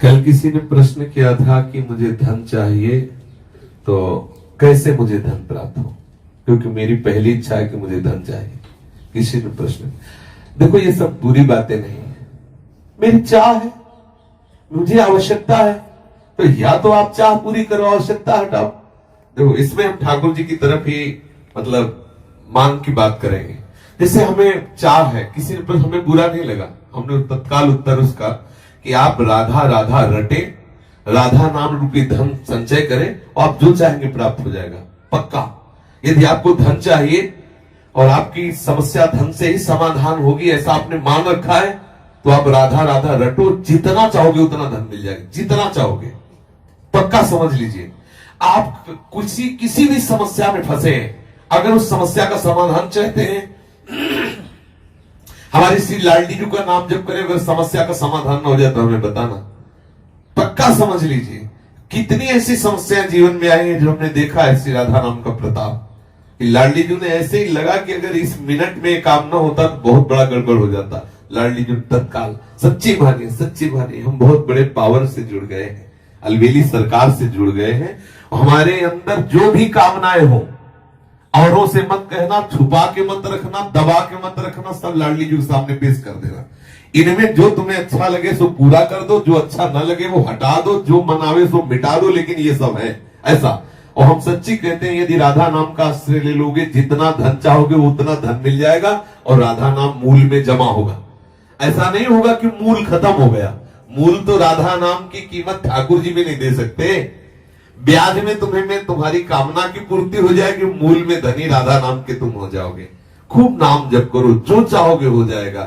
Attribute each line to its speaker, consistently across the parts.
Speaker 1: कल किसी ने प्रश्न किया था कि मुझे धन चाहिए तो कैसे मुझे धन प्राप्त हो, क्योंकि मेरी पहली इच्छा है कि मुझे धन चाहिए। किसी ने प्रश्न, देखो ये सब बुरी बातें नहीं है, मेरी चाह है, मुझे आवश्यकता है, तो या तो आप चाह पूरी करो, आवश्यकता हटाओ। देखो इसमें हम ठाकुर जी की तरफ ही मतलब मांग की बात करेंगे। जैसे हमें चाह है, किसी ने हमें बुरा नहीं लगा, हमने तत्काल उत्तर उसका कि आप राधा राधा रटे, राधा नाम रूपी धन संचय करें और आप जो चाहेंगे प्राप्त हो जाएगा पक्का। यदि आपको धन चाहिए और आपकी समस्या धन से ही समाधान होगी ऐसा आपने मान रखा है, तो आप राधा राधा रटो, जितना चाहोगे उतना धन मिल जाएगा, जितना चाहोगे पक्का समझ लीजिए। आप किसी भी समस्या में फंसे हैं, अगर उस समस्या का समाधान चाहते हैं, हमारी श्री लाडली जी का नाम जब करें, अगर समस्या का समाधान न हो जाए तो हमें बताना, पक्का समझ लीजिए। कितनी ऐसी समस्याएं जीवन में आई हैं जो हमने देखा है श्री राधा नाम का प्रताप। लाडली जी ने ऐसे ही लगा कि अगर इस मिनट में काम ना होता तो बहुत बड़ा गड़बड़ हो जाता। लाडली जी तत्काल सच्ची मानिए हम बहुत बड़े पावर से जुड़ गए हैं, अलवेली सरकार से जुड़ गए हैं। हमारे अंदर जो भी कामनाएं हो, औरों से मत कहना, छुपा के मत रखना, दबा के मत रखना, सब लाडली जी के सामने पेश कर देना। इनमें जो तुम्हें अच्छा लगे सो पूरा कर दो, जो अच्छा न लगे वो हटा दो, जो मनावे सो मिटा दो, लेकिन ये सब है ऐसा। और हम सच्ची कहते हैं, यदि राधा नाम का आश्रय ले लोगे, जितना धन चाहोगे उतना धन मिल जाएगा और राधा नाम मूल में जमा होगा। ऐसा नहीं होगा कि मूल खत्म हो गया, मूल तो राधा नाम की कीमत ठाकुर जी भी नहीं दे सकते। ब्याज में तुम्हारी कामना की पूर्ति हो जाएगी, मूल में धनी राधा नाम के तुम हो जाओगे। खूब नाम जप करो, जो चाहोगे हो जाएगा।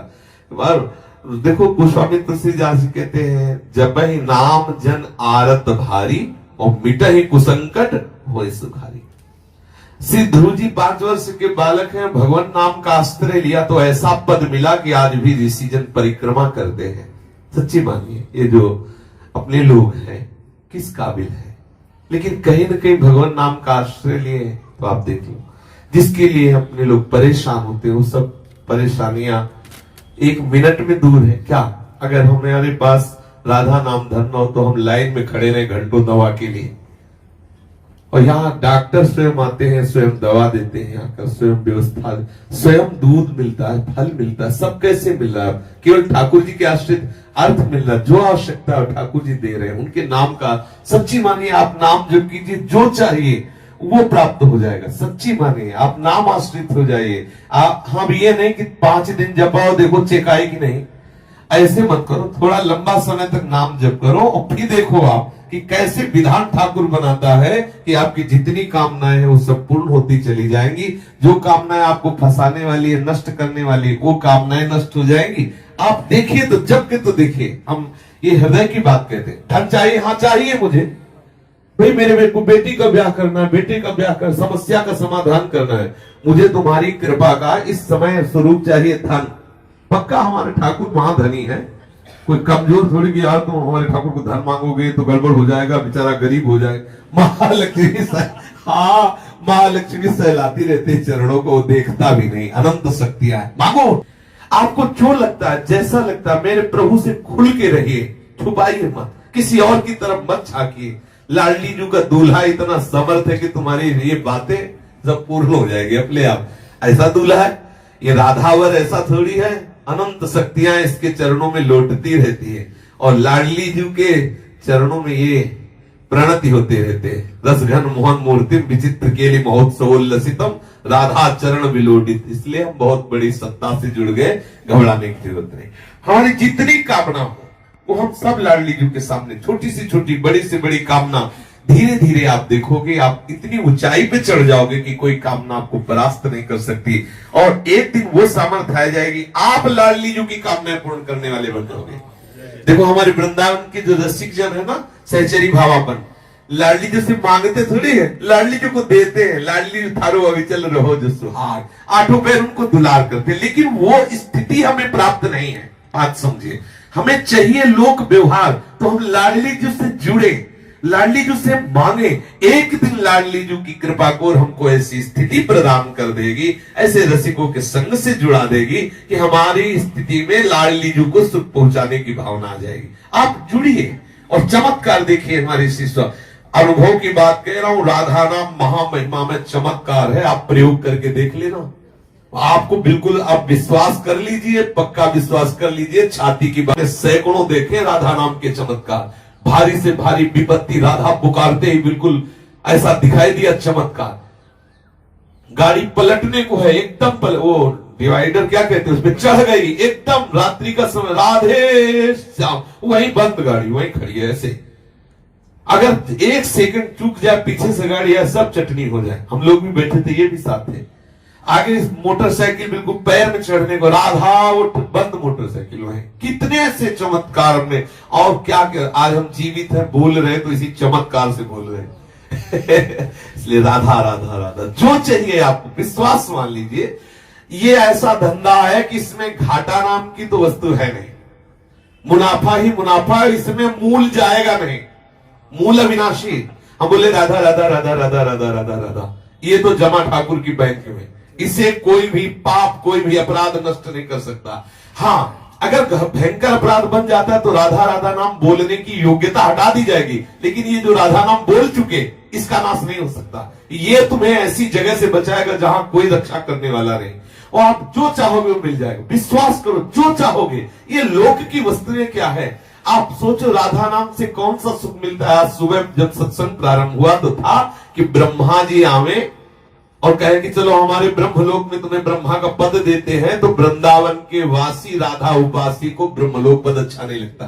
Speaker 1: देखो गोस्वामी तुलसीदास जी कहते हैं, जब ही नाम जन आरत भारी और मिट ही कुसंकट हो सुखारी। श्री ध्रुव जी 5 वर्ष के बालक हैं, भगवान नाम का आश्रय लिया तो ऐसा पद मिला कि आज भी ऋषि जन परिक्रमा करते हैं। सच्ची मानिए, ये जो अपने लोग हैं किस काबिल है, लेकिन कहीं ना कहीं भगवान नाम का आश्रय लिए तो आप देख लो, जिसके लिए अपने लोग परेशान होते हैं वो सब परेशानियां एक मिनट में दूर है। क्या अगर हमारे पास राधा नाम धन हो तो हम लाइन में खड़े रहे घंटों दवा के लिए, और यहाँ डॉक्टर स्वयं आते हैं, स्वयं दवा देते हैं, यहाँ का स्वयं व्यवस्था, स्वयं दूध मिलता है, फल मिलता है, सब कैसे मिल रहा है? केवल ठाकुर जी के आश्रित अर्थ मिल रहा है, जो आवश्यकता है ठाकुर जी दे रहे हैं, उनके नाम का। सच्ची मानिए, आप नाम जप कीजिए, जो चाहिए वो प्राप्त हो जाएगा। सच्ची मानिए, आप नाम आश्रित हो जाइए। आप हम ये नहीं कि 5 दिन जपाओ देखो चेक आए कि नहीं, ऐसे मत करो। थोड़ा लंबा समय तक नाम जप करो और फिर देखो आप कि कैसे विधान ठाकुर बनाता है कि आपकी जितनी कामनाएं हैं वो सब पूर्ण होती चली जाएंगी। जो कामनाएं आपको फंसाने वाली है, नष्ट करने वाली है, वो कामनाएं नष्ट हो जाएंगी। आप देखिए तो, जब के तो देखिए। हम ये हृदय की बात कहते हैं, धन चाहिए, हाँ चाहिए मुझे भाई, मेरे को बेटी का ब्याह करना है, बेटे का ब्याह कर, समस्या का समाधान करना है, मुझे तुम्हारी कृपा का इस समय स्वरूप चाहिए धन। पक्का हमारे ठाकुर महाधनी है, कोई कमजोर थोड़ी कि यार तुम हमारे ठाकुर को धन मांगोगे तो गड़बड़ हो जाएगा, बेचारा गरीब हो जाएगा। महालक्ष्मी हाँ, महालक्ष्मी सहलाती रहती चरणों को, देखता भी नहीं, अनंत शक्तियां है। मांगो, आपको जो लगता है, जैसा लगता है, मेरे प्रभु से खुल के रहिए, छुपाइए मत, किसी और की तरफ मत झांकिए। लाडली जी का दूल्हा इतना समर्थ है कि तुम्हारी ये बातें सब पूर्ण हो जाएगी अपने आप। ऐसा दूल्हा है ये, राधावर ऐसा थोड़ी है, अनंत शक्तियां इसके चरणों में लौटती रहती है और लाडली जी के चरणों में ये प्रणति होते रहते हैं। रसघन मोहन मूर्ति विचित्र के लिए महोत्सवोल्लसितम राधा चरण विलोडित। इसलिए हम बहुत बड़ी सत्ता से जुड़ गए, घबराने की जरूरत नहीं। हमारी जितनी कामना हो वो हम सब लाडली जी के सामने, छोटी से छोटी, बड़ी से बड़ी कामना, धीरे धीरे आप देखोगे आप इतनी ऊंचाई पे चढ़ जाओगे कि कोई कामना आपको परास्त नहीं कर सकती। और एक दिन वो सामर्थ्य आ जाएगी, आप लाडली जी की कामनाएं पूर्ण करने वाले बन जाओगे। देखो हमारे वृंदावन के जो रसिक जन है ना, सहचरी भावापन, लाडली जी से मांगते थोड़ी है, लाडली जी को देते हैं। लाडली जी थारो अविचल रहो जो सुहाग, 8 पैर उनको दुलार करते, लेकिन वो स्थिति हमें प्राप्त नहीं है। बात समझिए, हमें चाहिए लोक व्यवहार, तो हम लाडली जी से जुड़े, लाडली जी से मांगे। एक दिन लाडली जी की कृपा को हमको ऐसी स्थिति प्रदान कर देगी, ऐसे रसिकों के संग से जुड़ा देगी कि हमारी स्थिति में लाडली जी को सुख पहुंचाने की भावना आ जाएगी। आप जुड़िए, और चमत्कार देखिए हमारे शिष्य अनुभव की बात कह रहा हूं, राधा नाम महामहिमा में चमत्कार है, आप प्रयोग करके देख लेना, आपको बिल्कुल आप विश्वास कर लीजिए, पक्का विश्वास कर लीजिए, छाती की बात सैकड़ों देखे राधा नाम के चमत्कार, भारी से भारी विपत्ति राधा पुकारते ही बिल्कुल ऐसा दिखाई दिया चमत्कार, गाड़ी पलटने को है एकदम वो डिवाइडर क्या कहते हैं उसमें चढ़ गई एकदम रात्रि का समय, राधे श्याम, वहीं बंद गाड़ी वहीं खड़ी है ऐसे, अगर एक सेकंड चूक जाए पीछे से गाड़ी है सब चटनी हो जाए, हम लोग भी बैठे थे ये भी साथ थे, आगे मोटरसाइकिल बिल्कुल पैर में चढ़ने को, राधा उठ बंद मोटरसाइकिल है, कितने ऐसे चमत्कार में, और क्या आज हम जीवित हैं बोल रहे तो इसी चमत्कार से बोल रहे हैं इसलिए राधा राधा राधा जो चाहिए आपको विश्वास मान लीजिए, ये ऐसा धंधा है कि इसमें घाटा नाम की तो वस्तु है नहीं, मुनाफा ही मुनाफा, इसमें मूल जाएगा नहीं, मूल अविनाशी। हम बोले राधा राधा राधा राधा राधा राधा राधा, ये तो जमा ठाकुर की बैंक में, इसे कोई भी पाप कोई भी अपराध नष्ट नहीं कर सकता। हाँ अगर भयंकर अपराध बन जाता है तो राधा राधा नाम बोलने की योग्यता हटा दी जाएगी, लेकिन ये जो राधा नाम बोल चुके इसका नाश नहीं हो सकता, ये तुम्हें ऐसी जगह से बचाएगा जहां कोई रक्षा करने वाला नहीं, और आप जो चाहोगे वो मिल जाएगा, विश्वास करो जो चाहोगे, ये लोक की वस्तुएं क्या है, आप सोचो राधा नाम से कौन सा सुख मिलता है। आज सुबह जब सत्संग प्रारंभ हुआ तो था कि ब्रह्मा जी आवे और कहे कि चलो हमारे ब्रह्मलोक में तुम्हें ब्रह्मा का पद देते हैं, तो वृंदावन के वासी राधा उपासी को ब्रह्मलोक पद अच्छा नहीं लगता,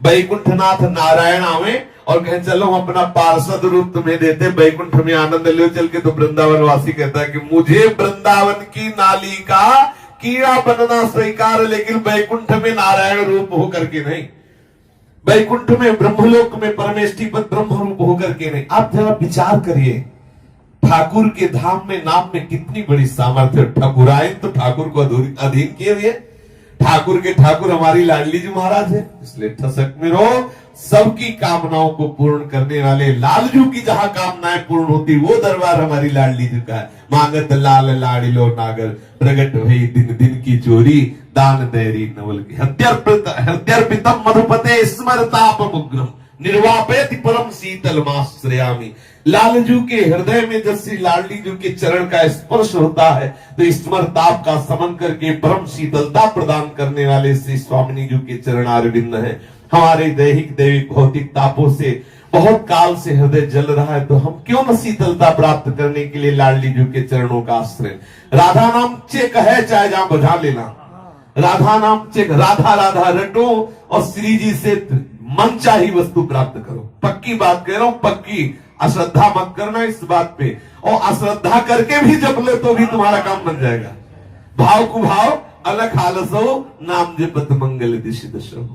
Speaker 1: वैकुंठनाथ नारायण आवे और कहे चलो हम अपना पार्षद रूप तुम्हें देते, वैकुंठ में आनंद ले चल के, तो वृंदावन वासी कहता है कि मुझे वृंदावन की नाली का कीड़ा बनना स्वीकार, लेकिन वैकुंठ में नारायण रूप होकर के नहीं, वैकुंठ में ब्रह्मलोक में परमेष्टि पद ब्रह्म रूप होकर के नहीं। आप जरा विचार करिए, ठाकुर के धाम में नाम में कितनी बड़ी सामर्थ्य, ठाकुरायन तो ठाकुर को अधीन किए हुए, ठाकुर के ठाकुर हमारी लाडली जी महाराज है, इसलिए ठसक में रहो, सबकी कामनाओं को पूर्ण करने वाले लालजू की जहां कामनाएं पूर्ण होती वो दरबार हमारी लाडली जी का है। मांगत लाल लाडिलो नागर प्रगट भई दिन दिन की चोरी, दान दैरी नवल की हृदयर्पितम मधुपते स्मरतापमुग्रम निर्वापेति परम शीतल माश्रयामी। लालजू के हृदय में जब श्री लाडली जू के चरण का स्पर्श होता है तो स्मरताप का समन करके परम शीतलता प्रदान करने वाले श्री स्वामिनी जू के चरण अरविंद है। हमारे दैहिक दैविक भौतिक तापों से बहुत काल से हृदय जल रहा है, तो हम क्यों न शीतलता प्राप्त करने के लिए लाडली जू के चरणों का आश्रय। राधा नाम चेक है, चाहे जहां बजा लेना, राधा नाम चेक, राधा राधा रटो और श्री जी से मन चाही वस्तु प्राप्त करो। पक्की बात कह रहा हूं, पक्की, अश्रद्धा मत करना इस बात पे, और अश्रद्धा करके भी जप ले तो भी तुम्हारा काम बन जाएगा। भाव कुभाव अलग हालसो नाम जपत मंगल दिशि दशो।